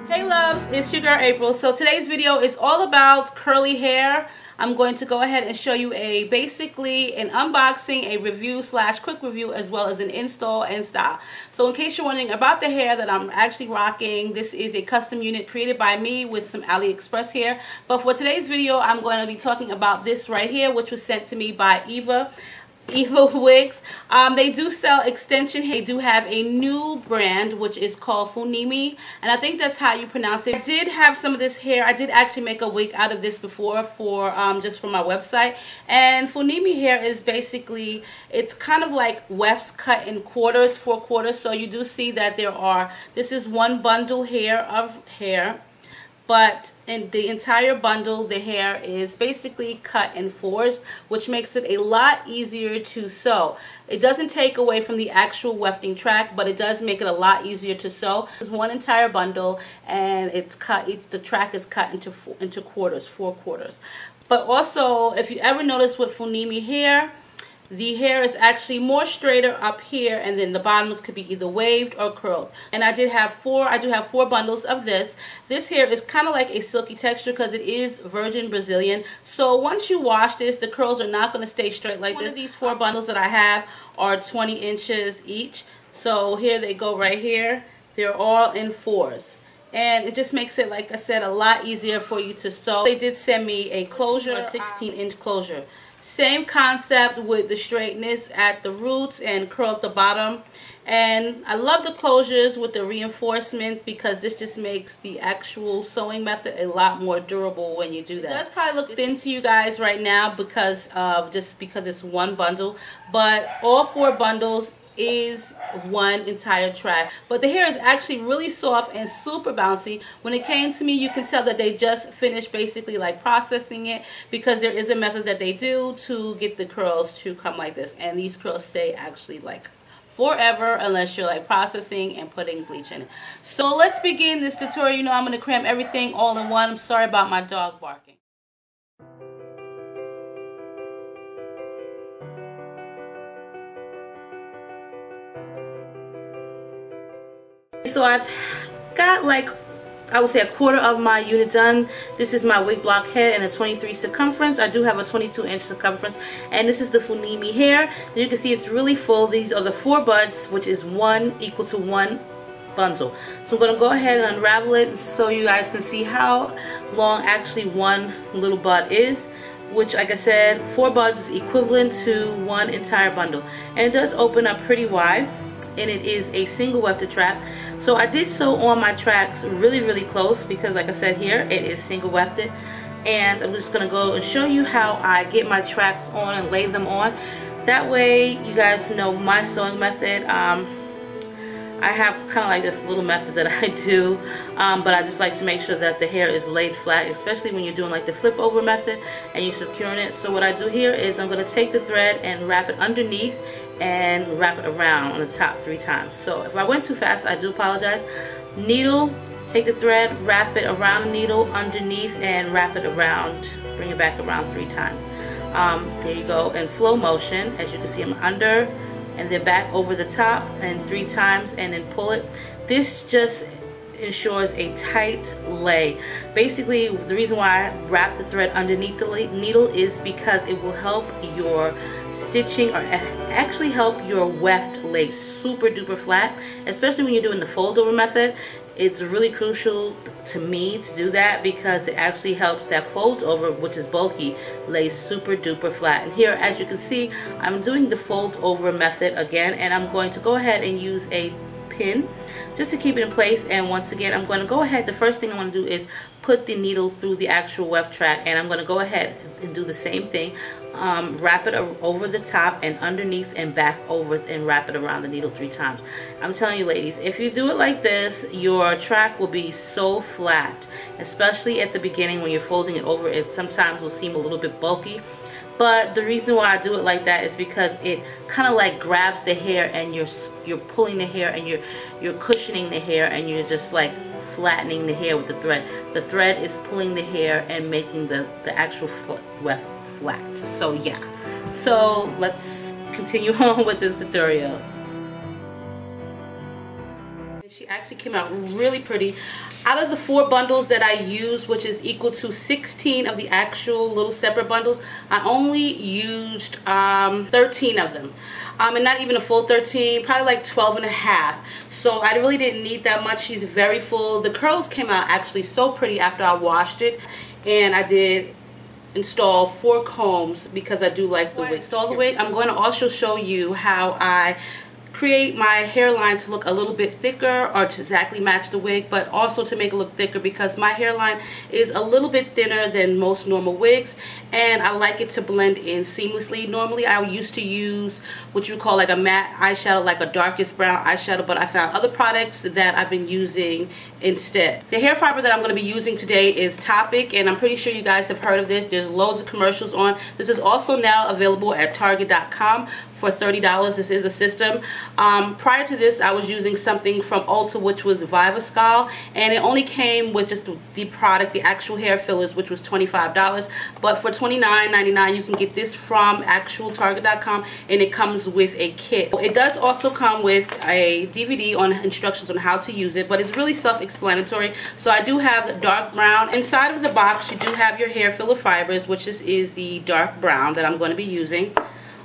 Hey loves, it's your girl April. So today's video is all about curly hair. I'm going to go ahead and show you basically an unboxing, a review slash quick review, as well as an install and style. So in case you're wondering about the hair that I'm actually rocking, this is a custom unit created by me with some AliExpress hair. But for today's video, I'm going to be talking about this right here, which was sent to me by Eva Wigs. They do sell extension hair. They do have a new brand which is called Funmi, and I think that's how you pronounce it. I did have some of this hair. I did actually make a wig out of this before for just for my website. And Funmi hair is basically, it's kind of like wefts cut in quarters, 4 quarters. So you do see that this is one bundle here of hair. But in the entire bundle, the hair is basically cut in 4s, which makes it a lot easier to sew. It doesn't take away from the actual wefting track, but it does make it a lot easier to sew. It's one entire bundle, and it's cut. The track is cut into quarters, 4 quarters. But also, if you ever notice with Funmi hair, the hair is actually more straighter up here, and then the bottoms could be either waved or curled. And I do have 4 bundles of this. This hair is kind of like a silky texture because it is virgin Brazilian. So once you wash this, the curls are not going to stay straight like this. One of these 4 bundles that I have are 20 inches each. So here they go right here. They're all in 4s. And it just makes it, like I said, a lot easier for you to sew. They did send me a closure, a 16-inch closure. Same concept with the straightness at the roots and curl at the bottom. And I love the closures with the reinforcement because this just makes the actual sewing method a lot more durable when you do that. It does probably look thin to you guys right now because it's one bundle, but all 4 bundles is one entire track. But the hair is actually really soft and super bouncy. When it came to me, you can tell that they just finished basically like processing it, because there is a method that they do to get the curls to come like this, and these curls stay actually like forever unless you're like processing and putting bleach in it. So let's begin this tutorial. You know I'm going to cram everything all in one. I'm sorry about my dog barking. So I've got like, I would say, a quarter of my unit done. This is my wig block head and a 23 circumference. I do have a 22-inch circumference, and this is the Funmi hair. You can see it's really full. These are the 4 buds, which is equal to 1 bundle. So I'm going to go ahead and unravel it so you guys can see how long actually one little bud is, which, like I said, 4 buds is equivalent to 1 entire bundle. And it does open up pretty wide, and it is a single wefted track. So I did sew on my tracks really close because, like I said, here it is single wefted. And I'm just going to go and show you how I get my tracks on and lay them on. That way you guys know my sewing method. I have kind of like this little method that I do, but I just like to make sure that the hair is laid flat, especially when you're doing like the flip over method and you're securing it. So what I do here is I'm going to take the thread and wrap it underneath and wrap it around on the top 3 times. So if I went too fast, I do apologize. Needle, take the thread, wrap it around the needle underneath, and wrap it around, bring it back around 3 times. There you go, in slow motion. As you can see, I'm under and then back over the top and 3 times, and then pull it. This just ensures a tight lay. Basically, the reason why I wrap the thread underneath the needle is because it will help your stitching, or actually help your weft lay super duper flat, especially when you're doing the fold over method. It's really crucial to me to do that because it actually helps that fold over, which is bulky, lay super duper flat. And here, as you can see, I'm doing the fold over method again, and I'm going to go ahead and use a pin just to keep it in place. And once again, I'm going to go ahead, the first thing I want to do is put the needle through the actual weft track, and I'm going to go ahead and do the same thing. Wrap it over the top and underneath and back over, and wrap it around the needle 3 times. I'm telling you, ladies, if you do it like this, your track will be so flat, especially at the beginning when you're folding it over. It sometimes will seem a little bit bulky, but the reason why I do it like that is because it kind of like grabs the hair, and you're pulling the hair, and you're cushioning the hair, and you're just like flattening the hair with the thread. The thread is pulling the hair and making the actual weft flat. So yeah, so let's continue on with this tutorial. She actually came out really pretty. Out of the 4 bundles that I used, which is equal to 16 of the actual little separate bundles, I only used 13 of them. And not even a full 13, probably like 12 and a half. So I really didn't need that much. She's very full. The curls came out actually so pretty after I washed it. And I did install 4 combs because I do like the wig. Install the wig. I'm going to also show you how I create my hairline to look a little bit thicker, or to exactly match the wig, but also to make it look thicker because my hairline is a little bit thinner than most normal wigs, and I like it to blend in seamlessly. Normally I used to use what you would call like a matte eyeshadow, like a darkest brown eyeshadow, but I found other products that I've been using instead. The hair fiber that I'm going to be using today is TOPPIK, and I'm pretty sure you guys have heard of this. There's loads of commercials on. This is also now available at Target.com for $30. This is a system. Prior to this, I was using something from Ulta, which was Vivascal, and it only came with just the product, the actual hair fillers, which was $25. But for $29.99, you can get this from actual Target.com, and it comes with a kit. It does also come with a DVD on instructions on how to use it, but it's really self-explanatory. So I do have the dark brown. Inside of the box, you do have your hair filler fibers, which is the dark brown that I'm going to be using.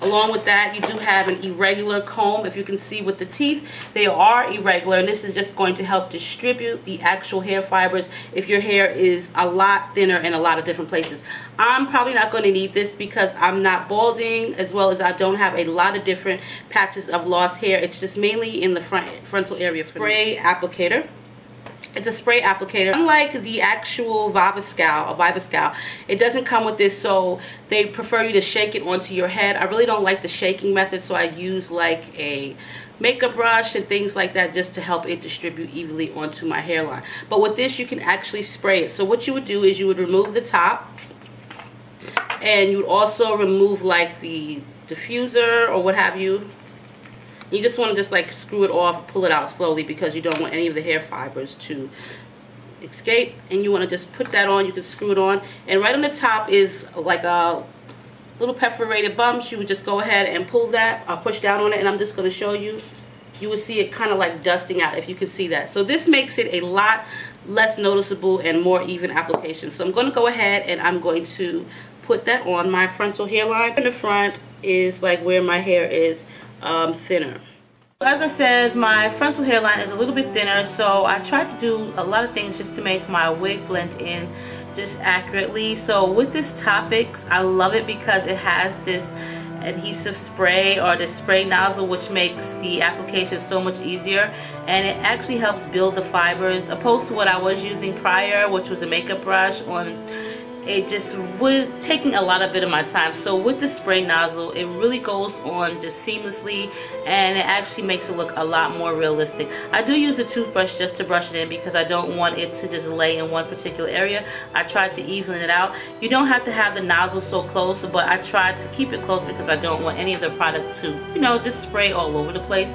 Along with that, you do have an irregular comb. If you can see with the teeth, they are irregular, and this is just going to help distribute the actual hair fibers if your hair is a lot thinner in a lot of different places. I'm probably not going to need this because I'm not balding, as well as I don't have a lot of different patches of lost hair. It's just mainly in the frontal area. Spray applicator. It's a spray applicator. Unlike the actual Vivascal, it doesn't come with this, so they prefer you to shake it onto your head. I really don't like the shaking method, so I use like a makeup brush and things like that just to help it distribute evenly onto my hairline. But with this, you can actually spray it. So what you would do is you would remove the top, and you would also remove like the diffuser or what have you. You just want to just like screw it off, pull it out slowly because you don't want any of the hair fibers to escape. And you want to just put that on. You can screw it on. And right on the top is like a little perforated bumps. You would just go ahead and pull that, or push down on it. And I'm just going to show you. You will see it kind of like dusting out, if you can see that. So this makes it a lot less noticeable and more even application. So I'm going to go ahead and I'm going to put that on my frontal hairline. In the front is like where my hair is thinner. As I said, my frontal hairline is a little bit thinner, so I try to do a lot of things just to make my wig blend in just accurately. So with this TOPPIK, I love it because it has this adhesive spray, or this spray nozzle, which makes the application so much easier, and it actually helps build the fibers, opposed to what I was using prior, which was a makeup brush. It just was taking a lot of bit of my time. So with the spray nozzle, it really goes on just seamlessly, and it actually makes it look a lot more realistic. I do use a toothbrush just to brush it in because I don't want it to just lay in one particular area. I try to even it out. You don't have to have the nozzle so close, but I try to keep it close because I don't want any of the product to, you know, just spray all over the place.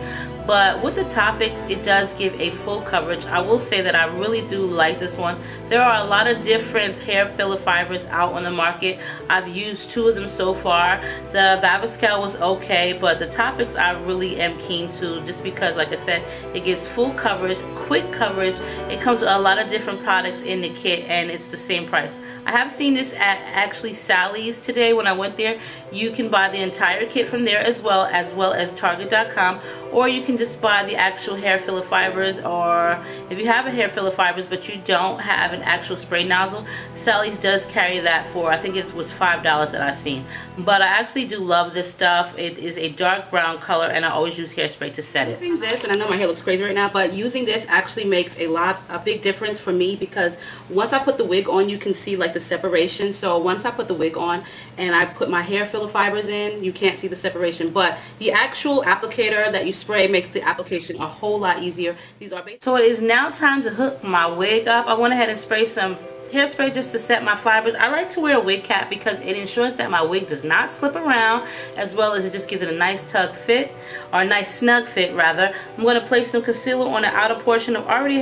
But with the TOPPIK, it does give a full coverage. I will say that I really do like this one. There are a lot of different hair filler fibers out on the market. I've used 2 of them so far. The Vivascal was okay, but the TOPPIK I really am keen to, just because, like I said, it gives full coverage, quick coverage. It comes with a lot of different products in the kit, and it's the same price. I have seen this at actually Sally's today when I went there. You can buy the entire kit from there as well as Target.com, or you can just buy the actual hair filler fibers, or if you have a hair filler fibers but you don't have an actual spray nozzle, Sally's does carry that for, I think it was $5 that I've seen. But I actually do love this stuff. It is a dark brown color, and I always use hairspray to set it. Using this, and I know my hair looks crazy right now, but using this actually makes a big difference for me, because once I put the wig on, you can see like the separation. So once I put the wig on and I put my hair filler fibers in, you can't see the separation, but the actual applicator that you spray makes the application a whole lot easier. These are basic. So it is now time to hook my wig up. I went ahead and sprayed some hairspray just to set my fibers. I like to wear a wig cap because it ensures that my wig does not slip around, as well as it just gives it a nice tug fit, or a nice snug fit rather. I'm going to place some concealer on the outer portion. I've already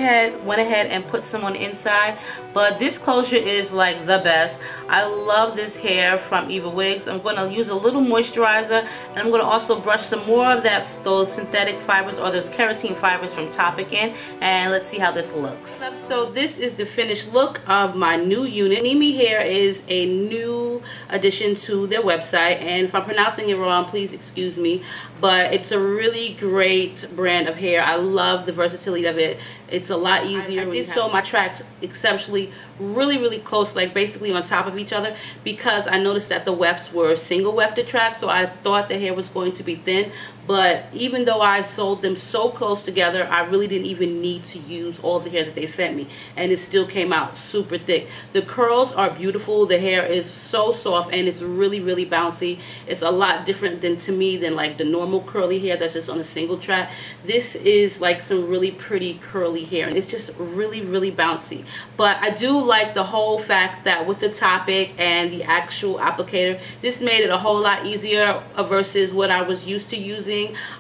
went ahead and put some on the inside, but this closure is like the best. I love this hair from Eva Wigs. I'm going to use a little moisturizer, and I'm going to also brush some more of those synthetic fibers or those keratin fibers from TOPPIK in, and let's see how this looks. So this is the finished look of my new unit. Funmi Hair is a new addition to their website, and if I'm pronouncing it wrong, please excuse me, but it's a really great brand of hair. I love the versatility of it. It's a lot easier. I did sew my tracks exceptionally really close, like basically on top of each other, because I noticed that the wefts were single wefted tracks, so I thought the hair was going to be thin. But even though I sewed them so close together, I really didn't even need to use all the hair that they sent me, and it still came out super thick. The curls are beautiful. The hair is so soft, and it's really bouncy. It's a lot different to me than like the normal curly hair that's just on a single track. This is like some really pretty curly hair, and it's just really bouncy. But I do like the whole fact that with the TOPPIK and the actual applicator, this made it a whole lot easier versus what I was used to using.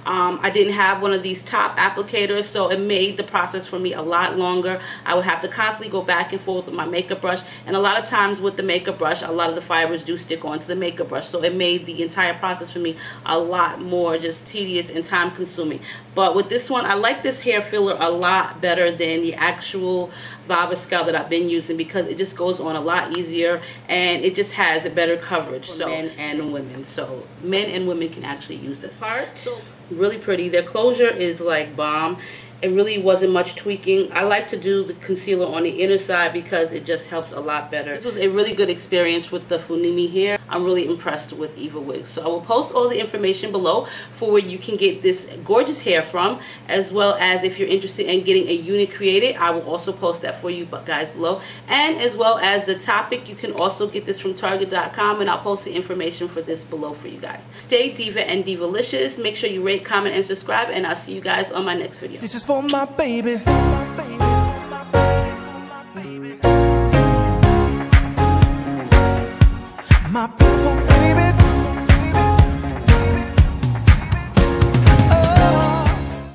I didn't have one of these top applicators, so it made the process for me a lot longer. I would have to constantly go back and forth with my makeup brush, and a lot of times with the makeup brush, a lot of the fibers do stick onto the makeup brush, so it made the entire process for me a lot more just tedious and time consuming. But with this one, I like this hair filler a lot better than the actual Viviscal that I've been using, because it just goes on a lot easier, and it just has a better coverage for men and women. So men and women can actually use this part. So really pretty. Their closure is like bomb. It really wasn't much tweaking. I like to do the concealer on the inner side because it just helps a lot better. This was a really good experience with the Funmi hair. I'm really impressed with Eva Wigs. So I will post all the information below for where you can get this gorgeous hair from, as well as if you're interested in getting a unit created, I will also post that for you guys below. And as well as the TOPPIK, you can also get this from Target.com, and I'll post the information for this below for you guys. Stay diva and divalicious. Make sure you rate, comment, and subscribe, and I'll see you guys on my next video. This is for my babies.